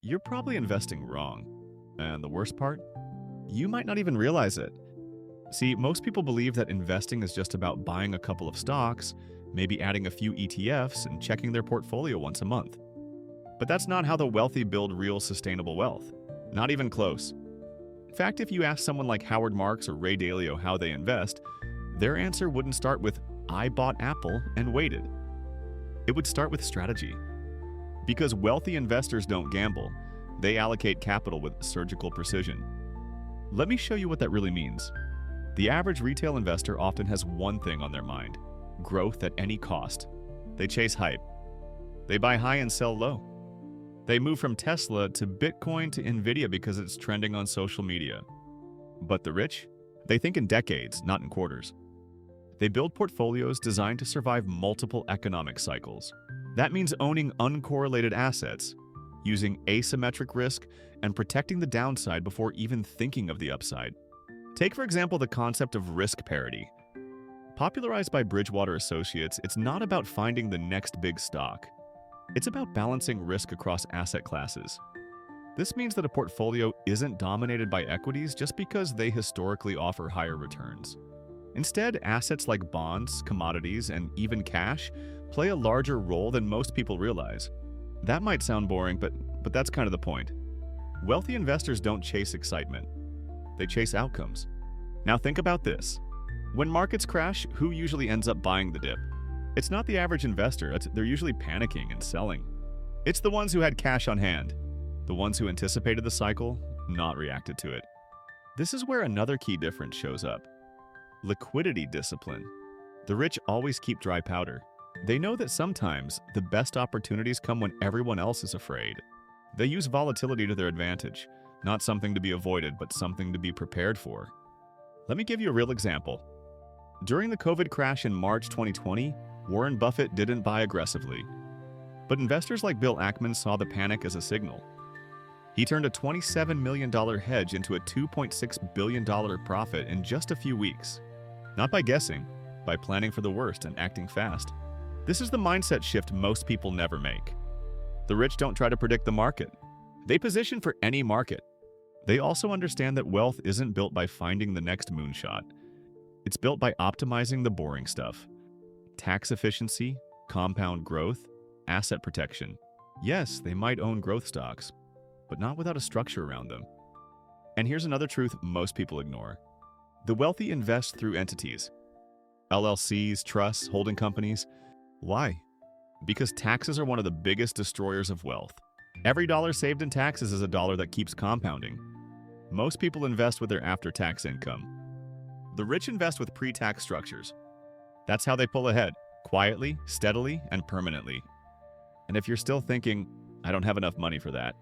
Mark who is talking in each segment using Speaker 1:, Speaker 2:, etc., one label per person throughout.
Speaker 1: you're probably investing wrong. And the worst part? You might not even realize it. See, most people believe that investing is just about buying a couple of stocks, maybe adding a few ETFs, and checking their portfolio once a month. But that's not how the wealthy build real sustainable wealth. Not even close. In fact, if you ask someone like Howard Marks or Ray Dalio how they invest, their answer wouldn't start with, "I bought Apple and waited." It would start with strategy. Because wealthy investors don't gamble, they allocate capital with surgical precision. Let me show you what that really means. The average retail investor often has one thing on their mind: growth at any cost. They chase hype. They buy high and sell low. They move from Tesla to Bitcoin to Nvidia because it's trending on social media. But the rich? They think in decades, not in quarters. They build portfolios designed to survive multiple economic cycles. That means owning uncorrelated assets, using asymmetric risk, and protecting the downside before even thinking of the upside. Take, for example, the concept of risk parity. Popularized by Bridgewater Associates, it's not about finding the next big stock. It's about balancing risk across asset classes. This means that a portfolio isn't dominated by equities just because they historically offer higher returns. Instead, assets like bonds, commodities, and even cash play a larger role than most people realize. That might sound boring, but that's kind of the point. Wealthy investors don't chase excitement. They chase outcomes. Now think about this. When markets crash, who usually ends up buying the dip? It's not the average investor. They're usually panicking and selling. It's the ones who had cash on hand, the ones who anticipated the cycle, not reacted to it. This is where another key difference shows up. Liquidity discipline. The rich always keep dry powder. They know that sometimes the best opportunities come when everyone else is afraid. They use volatility to their advantage, not something to be avoided, but something to be prepared for. Let me give you a real example. During the COVID crash in March 2020, Warren Buffett didn't buy aggressively. But investors like Bill Ackman saw the panic as a signal. He turned a $27 million hedge into a $2.6 billion profit in just a few weeks. Not by guessing, by planning for the worst and acting fast. This is the mindset shift most people never make. The rich don't try to predict the market. They position for any market. They also understand that wealth isn't built by finding the next moonshot. It's built by optimizing the boring stuff. Tax efficiency, compound growth, asset protection. Yes, they might own growth stocks, but not without a structure around them. And here's another truth most people ignore. The wealthy invest through entities. LLCs, trusts, holding companies. Why? Because taxes are one of the biggest destroyers of wealth. Every dollar saved in taxes is a dollar that keeps compounding. Most people invest with their after-tax income. The rich invest with pre-tax structures. That's how they pull ahead, quietly, steadily, and permanently. And if you're still thinking, "I don't have enough money for that,"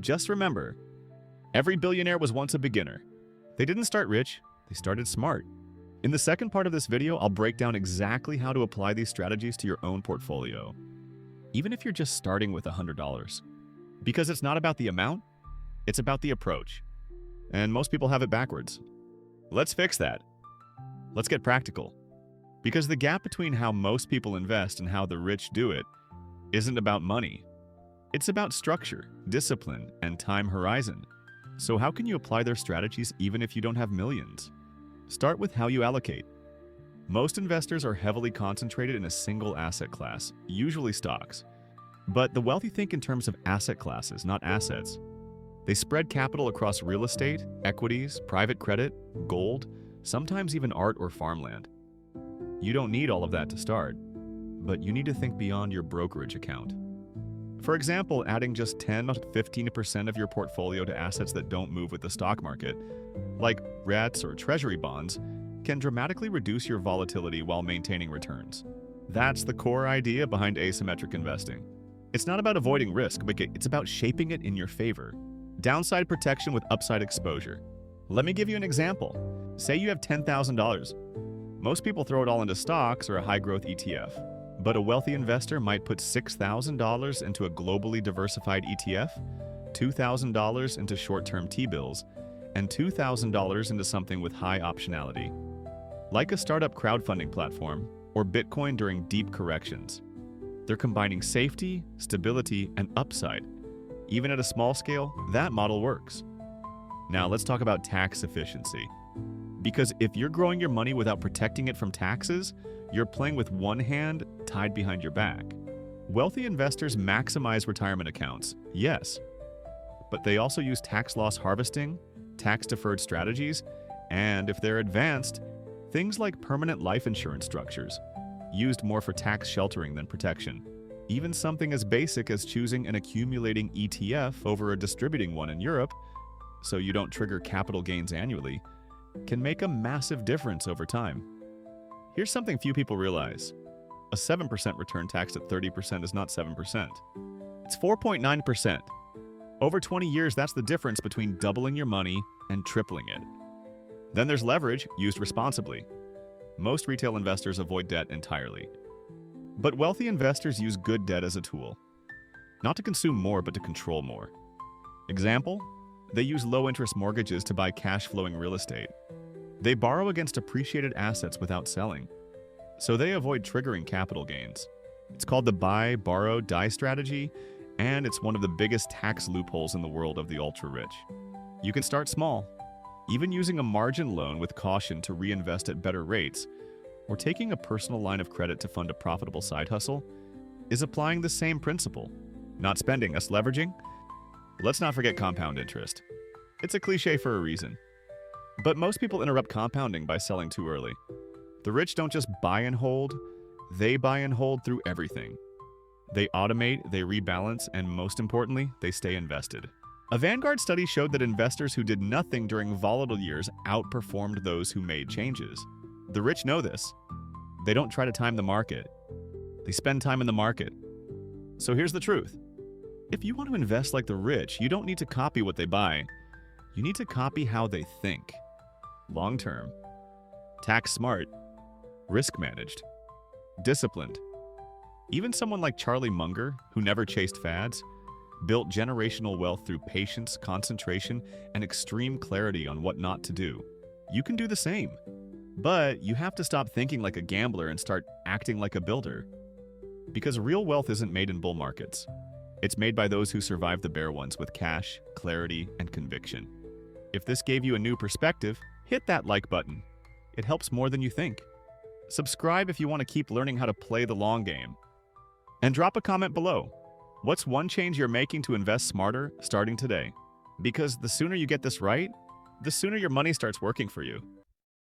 Speaker 1: just remember, every billionaire was once a beginner. They didn't start rich, they started smart. In the second part of this video, I'll break down exactly how to apply these strategies to your own portfolio, even if you're just starting with $100. Because it's not about the amount, it's about the approach. And most people have it backwards. Let's fix that. Let's get practical. Because the gap between how most people invest and how the rich do it isn't about money. It's about structure, discipline, and time horizon. So how can you apply their strategies even if you don't have millions? Start with how you allocate. Most investors are heavily concentrated in a single asset class, usually stocks. But the wealthy think in terms of asset classes, not assets. They spread capital across real estate, equities, private credit, gold, sometimes even art or farmland. You don't need all of that to start, but you need to think beyond your brokerage account. For example, adding just 10 to 15% of your portfolio to assets that don't move with the stock market, like REITs or treasury bonds, can dramatically reduce your volatility while maintaining returns. That's the core idea behind asymmetric investing. It's not about avoiding risk, but it's about shaping it in your favor. Downside protection with upside exposure. Let me give you an example. Say you have $10,000. Most people throw it all into stocks or a high-growth ETF. But a wealthy investor might put $6,000 into a globally diversified ETF, $2,000 into short-term T-bills, and $2,000 into something with high optionality, like a startup crowdfunding platform or Bitcoin during deep corrections. They're combining safety, stability, and upside. Even at a small scale, that model works. Now let's talk about tax efficiency. Because if you're growing your money without protecting it from taxes, you're playing with one hand tied behind your back. Wealthy investors maximize retirement accounts, yes, but they also use tax loss harvesting, tax-deferred strategies, and if they're advanced, things like permanent life insurance structures, used more for tax sheltering than protection. Even something as basic as choosing an accumulating ETF over a distributing one in Europe, so you don't trigger capital gains annually, can make a massive difference over time. Here's something few people realize. A 7% return taxed at 30% is not 7%. It's 4.9%. Over 20 years, that's the difference between doubling your money and tripling it. Then there's leverage, used responsibly. Most retail investors avoid debt entirely. But wealthy investors use good debt as a tool. Not to consume more, but to control more. Example, they use low-interest mortgages to buy cash-flowing real estate. They borrow against appreciated assets without selling, so they avoid triggering capital gains. It's called the buy, borrow, die strategy, and it's one of the biggest tax loopholes in the world of the ultra-rich. You can start small, even using a margin loan with caution to reinvest at better rates, or taking a personal line of credit to fund a profitable side hustle, is applying the same principle. Not spending, us leveraging. Let's not forget compound interest. It's a cliche for a reason. But most people interrupt compounding by selling too early. The rich don't just buy and hold, they buy and hold through everything. They automate, they rebalance, and most importantly, they stay invested. A Vanguard study showed that investors who did nothing during volatile years outperformed those who made changes. The rich know this. They don't try to time the market. They spend time in the market. So here's the truth. If you want to invest like the rich, you don't need to copy what they buy. You need to copy how they think. Long term, tax smart, risk managed, disciplined. Even someone like Charlie Munger, who never chased fads, built generational wealth through patience, concentration, and extreme clarity on what not to do. You can do the same. But you have to stop thinking like a gambler and start acting like a builder. Because real wealth isn't made in bull markets. It's made by those who survive the bear ones with cash, clarity, and conviction. If this gave you a new perspective, hit that like button. It helps more than you think. Subscribe if you want to keep learning how to play the long game. And drop a comment below. What's one change you're making to invest smarter starting today? Because the sooner you get this right, the sooner your money starts working for you.